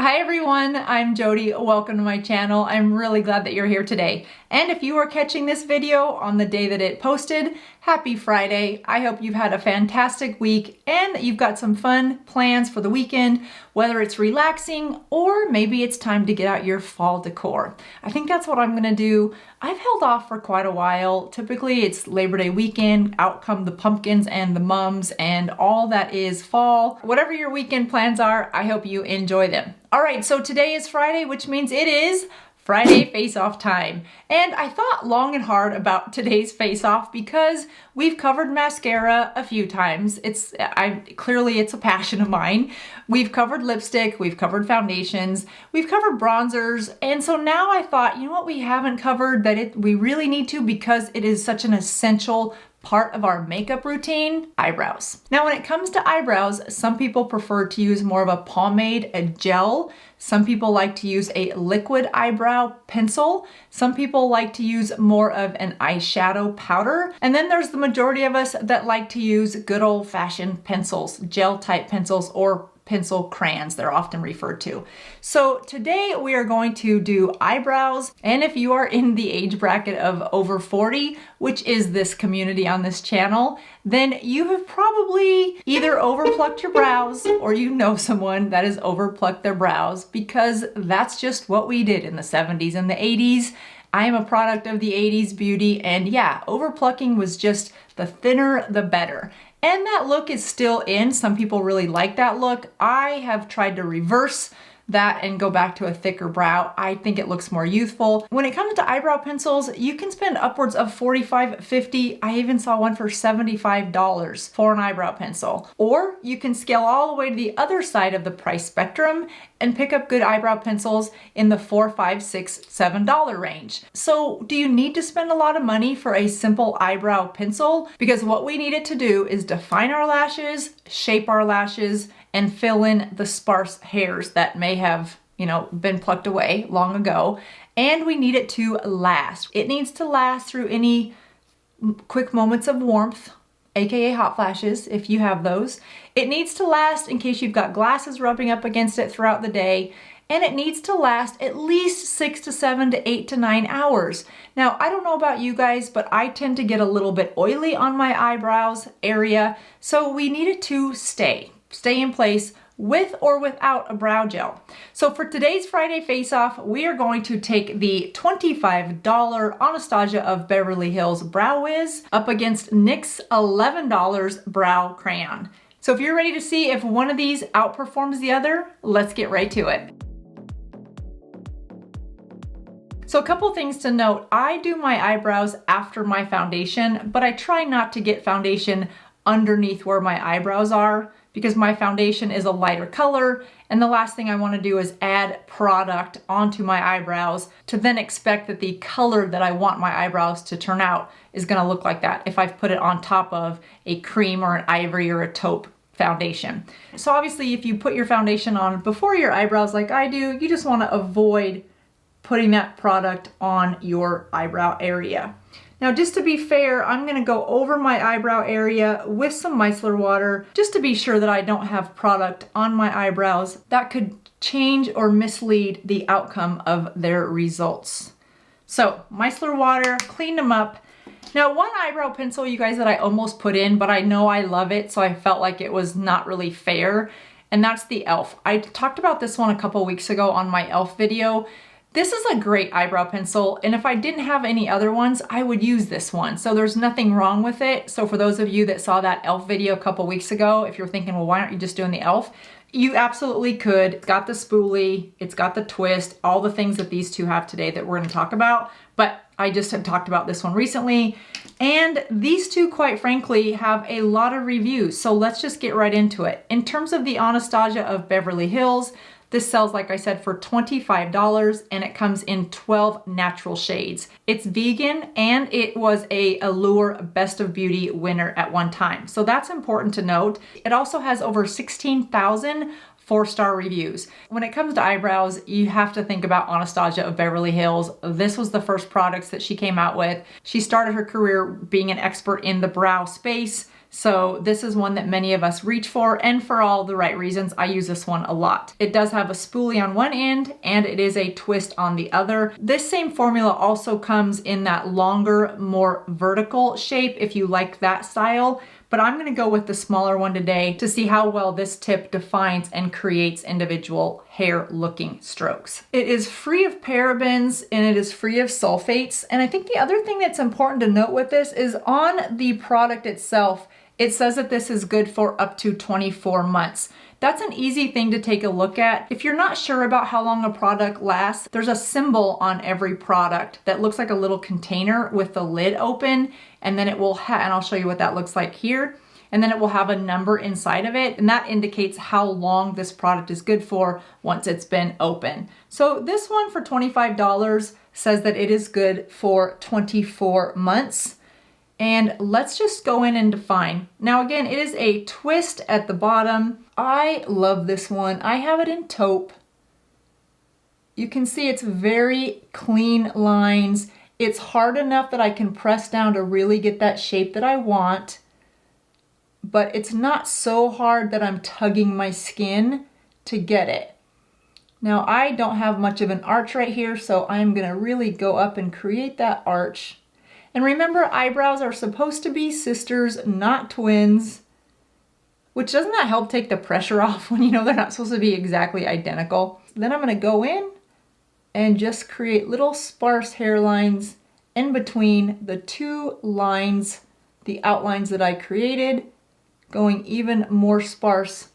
Hi everyone, I'm Jodi. Welcome to my channel. I'm really glad that you're here today. And if you are catching this video on the day that it posted, happy Friday. I hope you've had a fantastic week and that you've got some fun plans for the weekend, whether it's relaxing or maybe it's time to get out your fall decor. I think that's what I'm gonna do. I've held off for quite a while. Typically it's Labor Day weekend, out come the pumpkins and the mums and all that is fall. Whatever your weekend plans are, I hope you enjoy them. All right, so today is Friday, which means it is Friday face-off time. And I thought long and hard about today's face-off because we've covered mascara a few times. Clearly it's a passion of mine. We've covered lipstick, we've covered foundations, we've covered bronzers. And so now I thought, you know what we haven't covered that we really need to because it is such an essential part of our makeup routine? Eyebrows. Now when it comes to eyebrows, some people prefer to use more of a pomade, a gel. Some people like to use a liquid eyebrow pencil. Some people like to use more of an eyeshadow powder. And then there's the majority of us that like to use good old-fashioned pencils, gel type pencils or pencil crayons, they're often referred to. So today we are going to do eyebrows, and if you are in the age bracket of over 40, which is this community on this channel, then you have probably either overplucked your brows or you know someone that has overplucked their brows because that's just what we did in the 70s and the 80s. I am a product of the 80s beauty, and yeah, overplucking was just the thinner the better. And that look is still in. Some people really like that look. I have tried to reverse that and go back to a thicker brow. I think it looks more youthful. When it comes to eyebrow pencils, you can spend upwards of $45, $50. I even saw one for $75 for an eyebrow pencil. Or you can scale all the way to the other side of the price spectrum and pick up good eyebrow pencils in the $4, $5, $6, $7 range. So do you need to spend a lot of money for a simple eyebrow pencil? Because what we need it to do is define our lashes, shape our lashes, and fill in the sparse hairs that may have, been plucked away long ago. And we need it to last. It needs to last through any quick moments of warmth, aka hot flashes, if you have those. It needs to last in case you've got glasses rubbing up against it throughout the day. And it needs to last at least 6 to 7 to 8 to 9 hours. Now, I don't know about you guys, but I tend to get a little bit oily on my eyebrows area. So we need it to stay in place with or without a brow gel. So for today's Friday face-off, we are going to take the $25 Anastasia of Beverly Hills Brow Wiz up against NYX $11 Brow Crayon. So if you're ready to see if one of these outperforms the other, let's get right to it. So a couple things to note, I do my eyebrows after my foundation, but I try not to get foundation underneath where my eyebrows are because my foundation is a lighter color and the last thing I want to do is add product onto my eyebrows to then expect that the color that I want my eyebrows to turn out is going to look like that if I've put it on top of a cream or an ivory or a taupe foundation. So obviously if you put your foundation on before your eyebrows like I do, you just want to avoid putting that product on your eyebrow area. Now, just to be fair, I'm gonna go over my eyebrow area with some micellar water just to be sure that I don't have product on my eyebrows that could change or mislead the outcome of their results. So, micellar water, clean them up. Now, one eyebrow pencil, you guys, that I almost put in, but I know I love it, so I felt like it was not really fair, and that's the e.l.f. I talked about this one a couple weeks ago on my e.l.f. video. This is a great eyebrow pencil, and if I didn't have any other ones, I would use this one. So there's nothing wrong with it. So for those of you that saw that e.l.f. video a couple weeks ago, if you're thinking, well, why aren't you just doing the e.l.f.? You absolutely could. It's got the spoolie, it's got the twist, all the things that these two have today that we're gonna talk about, but I just had talked about this one recently. And these two, quite frankly, have a lot of reviews. So let's just get right into it. In terms of the Anastasia of Beverly Hills, this sells, like I said, for $25 and it comes in 12 natural shades. It's vegan and it was a Allure Best of Beauty winner at one time. So that's important to note. It also has over 16,000 4-star reviews. When it comes to eyebrows, you have to think about Anastasia of Beverly Hills. This was the first products that she came out with. She started her career being an expert in the brow space. So this is one that many of us reach for, and for all the right reasons. I use this one a lot. It does have a spoolie on one end and it is a twist on the other. This same formula also comes in that longer, more vertical shape if you like that style. But I'm gonna go with the smaller one today to see how well this tip defines and creates individual hair looking strokes. It is free of parabens and it is free of sulfates. And I think the other thing that's important to note with this is on the product itself, it says that this is good for up to 24 months. That's an easy thing to take a look at. If you're not sure about how long a product lasts, there's a symbol on every product that looks like a little container with the lid open, and then it will and I'll show you what that looks like here. And then it will have a number inside of it, and that indicates how long this product is good for once it's been open. So this one for $25 says that it is good for 24 months. And let's just go in and define. Now again, it is a twist at the bottom. I love this one. I have it in taupe. You can see it's very clean lines. It's hard enough that I can press down to really get that shape that I want, but it's not so hard that I'm tugging my skin to get it. Now I don't have much of an arch right here, so I'm gonna really go up and create that arch. And remember, eyebrows are supposed to be sisters, not twins, which doesn't that help take the pressure off when you know they're not supposed to be exactly identical? Then I'm gonna go in and just create little sparse hairlines in between the two lines, the outlines that I created, going even more sparse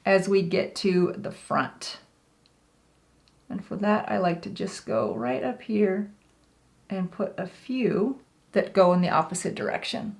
as we get to the front. And for that, I like to just go right up here and put a few that go in the opposite direction.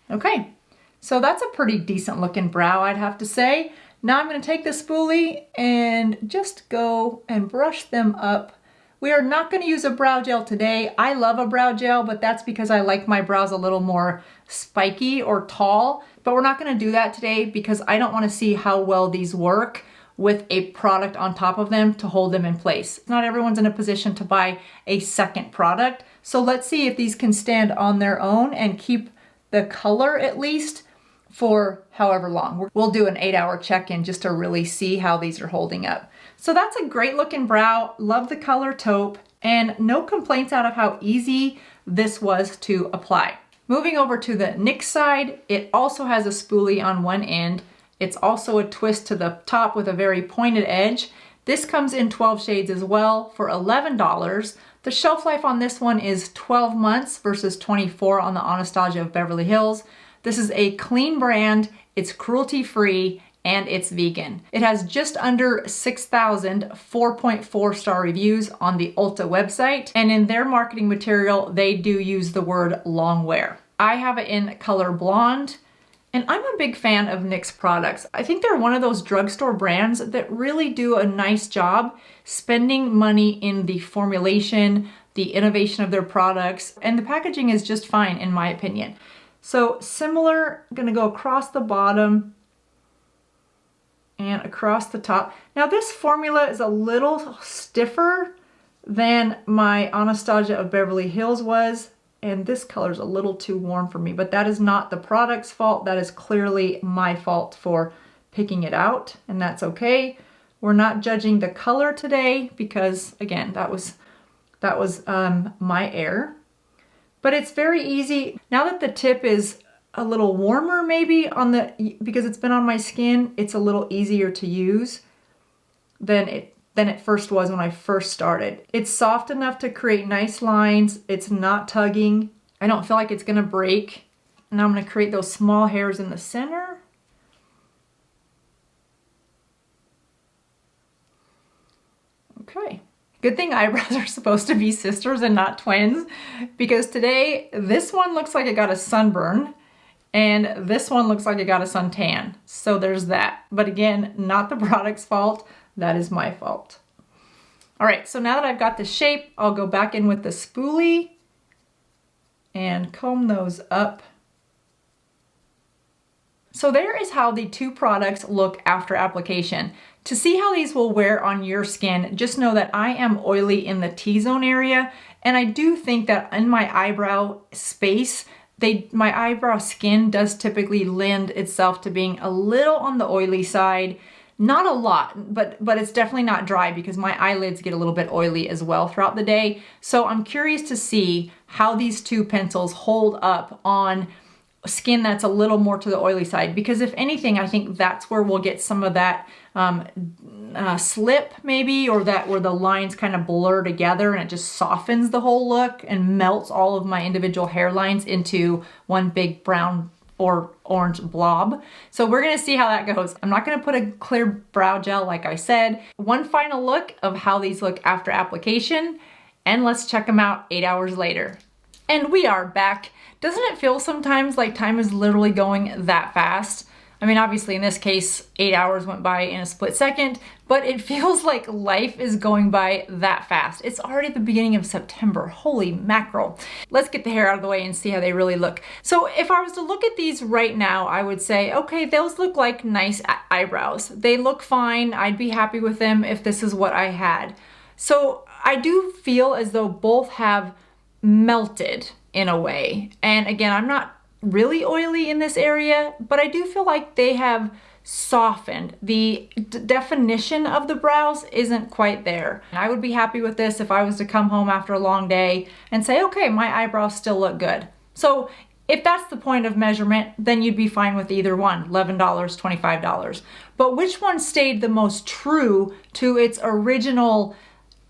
Okay, so that's a pretty decent looking brow, I'd have to say. Now I'm gonna take the spoolie and just go and brush them up. We are not gonna use a brow gel today. I love a brow gel, but that's because I like my brows a little more spiky or tall. But we're not gonna do that today because I don't wanna see how well these work with a product on top of them to hold them in place. Not everyone's in a position to buy a second product. So let's see if these can stand on their own and keep the color at least for however long. We'll do an 8-hour check-in just to really see how these are holding up. So that's a great looking brow. Love the color taupe, and no complaints out of how easy this was to apply. Moving over to the NYX side, it also has a spoolie on one end. It's also a twist to the top with a very pointed edge. This comes in 12 shades as well for $11. The shelf life on this one is 12 months versus 24 on the Anastasia of Beverly Hills. This is a clean brand, it's cruelty-free, and it's vegan. It has just under 6,000 4.4 star reviews on the Ulta website, and in their marketing material, they do use the word long wear. I have it in color blonde, and I'm a big fan of NYX products. I think they're one of those drugstore brands that really do a nice job spending money in the formulation, the innovation of their products, and the packaging is just fine in my opinion. So similar, I'm gonna go across the bottom and across the top. Now this formula is a little stiffer than my Anastasia of Beverly Hills was, and this color is a little too warm for me, but that is not the product's fault. That is clearly my fault for picking it out, and that's okay. We're not judging the color today because, again, that was my error. But it's very easy. Now that the tip is a little warmer maybe because it's been on my skin, it's a little easier to use than it first was when I first started. It's soft enough to create nice lines. It's not tugging. I don't feel like it's gonna break. Now I'm gonna create those small hairs in the center. Okay. Good thing eyebrows are supposed to be sisters and not twins, because today this one looks like it got a sunburn and this one looks like it got a suntan. So there's that. But again, not the product's fault. That is my fault. All right, so now that I've got the shape, I'll go back in with the spoolie and comb those up. So there is how the two products look after application. To see how these will wear on your skin, just know that I am oily in the T-zone area, and I do think that in my eyebrow space, my eyebrow skin does typically lend itself to being a little on the oily side. Not a lot, but it's definitely not dry because my eyelids get a little bit oily as well throughout the day. So I'm curious to see how these two pencils hold up on skin that's a little more to the oily side, because if anything, I think that's where we'll get some of that slip maybe, or that where the lines kind of blur together and it just softens the whole look and melts all of my individual hairlines into one big brown or orange blob. So we're gonna see how that goes. I'm not gonna put a clear brow gel like I said. One final look of how these look after application, and let's check them out 8 hours later. And we are back. Doesn't it feel sometimes like time is literally going that fast? I mean, obviously in this case, 8 hours went by in a split second, but it feels like life is going by that fast. It's already the beginning of September. Holy mackerel. Let's get the hair out of the way and see how they really look. So if I was to look at these right now, I would say, okay, those look like nice eyebrows. They look fine. I'd be happy with them if this is what I had. So I do feel as though both have melted in a way. And again, I'm not really oily in this area, but I do feel like they have softened. The definition of the brows isn't quite there. I would be happy with this if I was to come home after a long day and say, okay, my eyebrows still look good. So if that's the point of measurement, then you'd be fine with either one, $11, $25. But which one stayed the most true to its original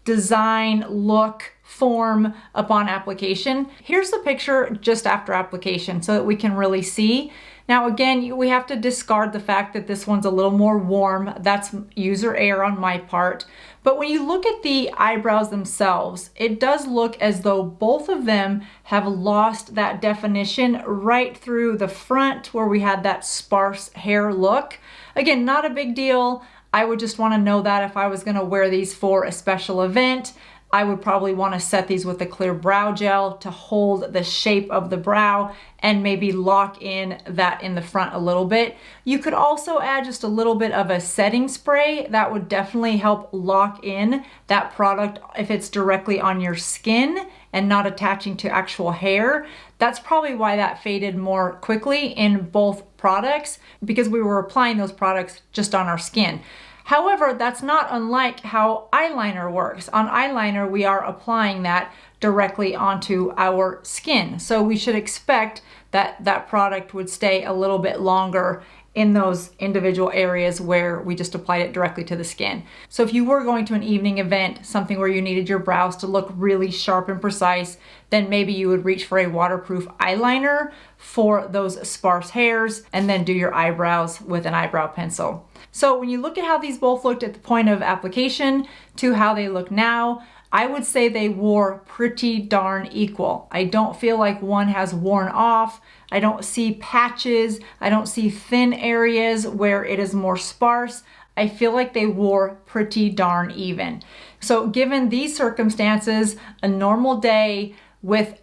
design, look, form upon application? Here's the picture just after application so that we can really see. Now again, we have to discard the fact that this one's a little more warm. That's user error on my part. But when you look at the eyebrows themselves, it does look as though both of them have lost that definition right through the front where we had that sparse hair look. Again, not a big deal. I would just want to know that if I was going to wear these for a special event, I would probably want to set these with a clear brow gel to hold the shape of the brow and maybe lock in that in the front a little bit. You could also add just a little bit of a setting spray. That would definitely help lock in that product if it's directly on your skin and not attaching to actual hair. That's probably why that faded more quickly in both products, because we were applying those products just on our skin. However, that's not unlike how eyeliner works. On eyeliner, we are applying that directly onto our skin. So we should expect that that product would stay a little bit longer in those individual areas where we just applied it directly to the skin. So if you were going to an evening event, something where you needed your brows to look really sharp and precise, then maybe you would reach for a waterproof eyeliner for those sparse hairs and then do your eyebrows with an eyebrow pencil. So when you look at how these both looked at the point of application to how they look now, I would say they wore pretty darn equal. I don't feel like one has worn off. I don't see patches. I don't see thin areas where it is more sparse. I feel like they wore pretty darn even. So given these circumstances, a normal day with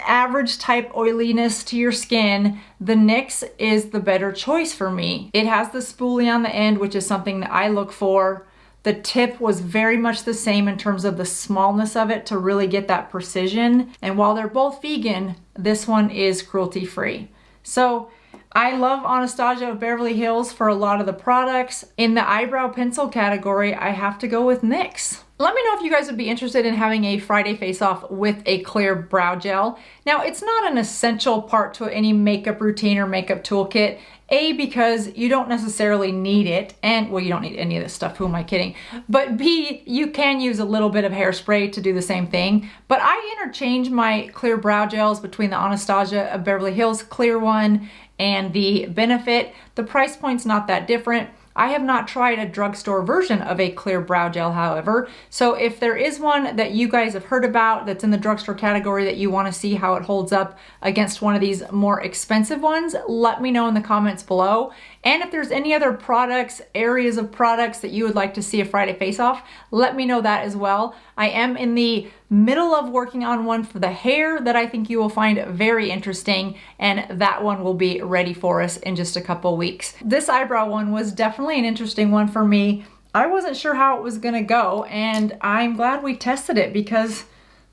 average type oiliness to your skin, the NYX is the better choice for me. It has the spoolie on the end, which is something that I look for. The tip was very much the same in terms of the smallness of it to really get that precision. And while they're both vegan, this one is cruelty-free. So I love Anastasia of Beverly Hills for a lot of the products. In the eyebrow pencil category, I have to go with NYX. Let me know if you guys would be interested in having a Friday face-off with a clear brow gel. Now, it's not an essential part to any makeup routine or makeup toolkit. A, because you don't necessarily need it, and well, you don't need any of this stuff, who am I kidding? But B, you can use a little bit of hairspray to do the same thing. But I interchange my clear brow gels between the Anastasia of Beverly Hills clear one and the Benefit. The price point's not that different. I have not tried a drugstore version of a clear brow gel, however. So if there is one that you guys have heard about that's in the drugstore category that you want to see how it holds up against one of these more expensive ones, let me know in the comments below. And if there's any other products, areas of products that you would like to see a Friday face-off, let me know that as well. I am in the middle of working on one for the hair that I think you will find very interesting, and that one will be ready for us in just a couple weeks. This eyebrow one was definitely an interesting one for me. I wasn't sure how it was gonna go, and I'm glad we tested it because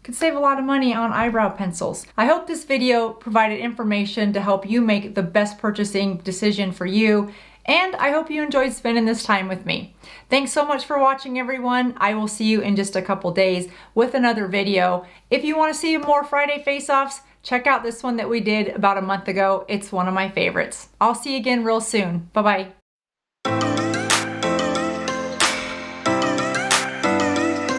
Could save a lot of money on eyebrow pencils. I hope this video provided information to help you make the best purchasing decision for you, and I hope you enjoyed spending this time with me. Thanks so much for watching, everyone. I will see you in just a couple days with another video. If you want to see more Friday face-offs, check out this one that we did about a month ago. It's one of my favorites. I'll see you again real soon. Bye-bye.